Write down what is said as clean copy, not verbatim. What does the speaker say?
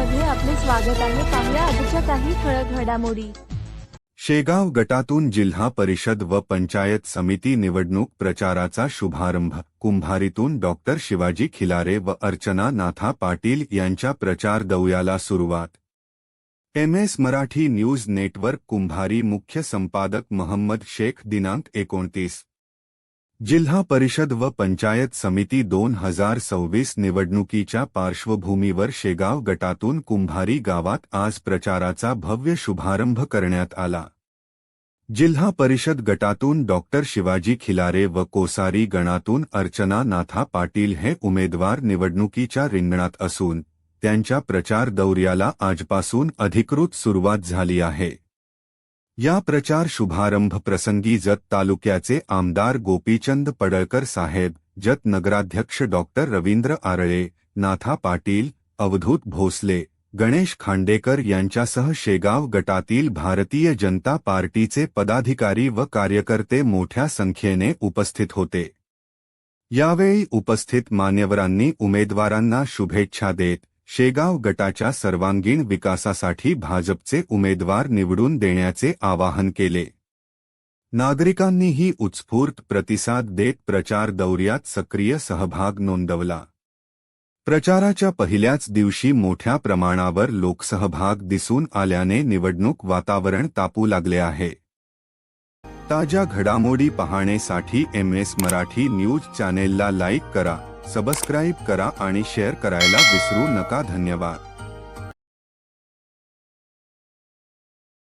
मध्ये आपले स्वागत आहे। पाहूया आजच्या काही ठळक घडामोडी। शेगाव गटातून जिल्हा परिषद व पंचायत समिती निवडणूक प्रचाराचा शुभारंभ। कुंभारीतून डॉक्टर शिवाजी खिलारे व अर्चना नाथा पाटील यांच्या प्रचार दौऱ्याला सुरुवात। MS मराठी न्यूज नेटवर्क कुंभारी मुख्य संपादक मोहम्मद शेख दिनांक 29 जिल्हा परिषद व पंचायत समिती 2026 निवडणुकीच्या पार्श्वभूमीवर शेगाव गटातून कुंभारी गावात आज प्रचाराचा भव्य शुभारंभ करण्यात आला। जिल्हा परिषद गटातून डॉक्टर शिवाजी खिलारे व कोसारी गणातून अर्चना नाथा पाटील हे उमेदवार निवडणुकीच्या रिंगणात असून त्यांच्या प्रचार दौऱ्याला आजपासून अधिकृत सुरुवात झाली आहे। या प्रचार शुभारंभ प्रसंगी जत तालुक्याचे आमदार गोपीचंद पडळकर साहेब, जत नगराध्यक्ष डॉक्टर रवींद्र आरळे, नाथा पाटील, अवधूत भोसले, गणेश खांडेकर यांच्यासह शेगाव गटातील भारतीय जनता पार्टीचे पदाधिकारी व कार्यकर्ते मोठ्या संख्येने उपस्थित होते। यावेळी उपस्थित मान्यवरांनी उमेदवारांना शुभेच्छा देत शेगाव गटाच्या सर्वांगीण विकासासाठी भाजपचे उमेदवार निवडून देण्याचे आवाहन केले। नागरिकांनीही उत्स्फूर्त प्रतिसाद देत प्रचार दौऱ्यात सक्रिय सहभाग नोंदवला। प्रचाराच्या पहिल्याच दिवशी मोठ्या प्रमाणावर लोकसहभाग दिसून आल्याने निवडणूक वातावरण तापू लागले आहे। ताज्या घडामोडी पाहण्यासाठी MS मराठी न्यूज चॅनेलला लाईक करा, सबस्क्राईब करा आणि शेअर करायला विसरू नका। धन्यवाद।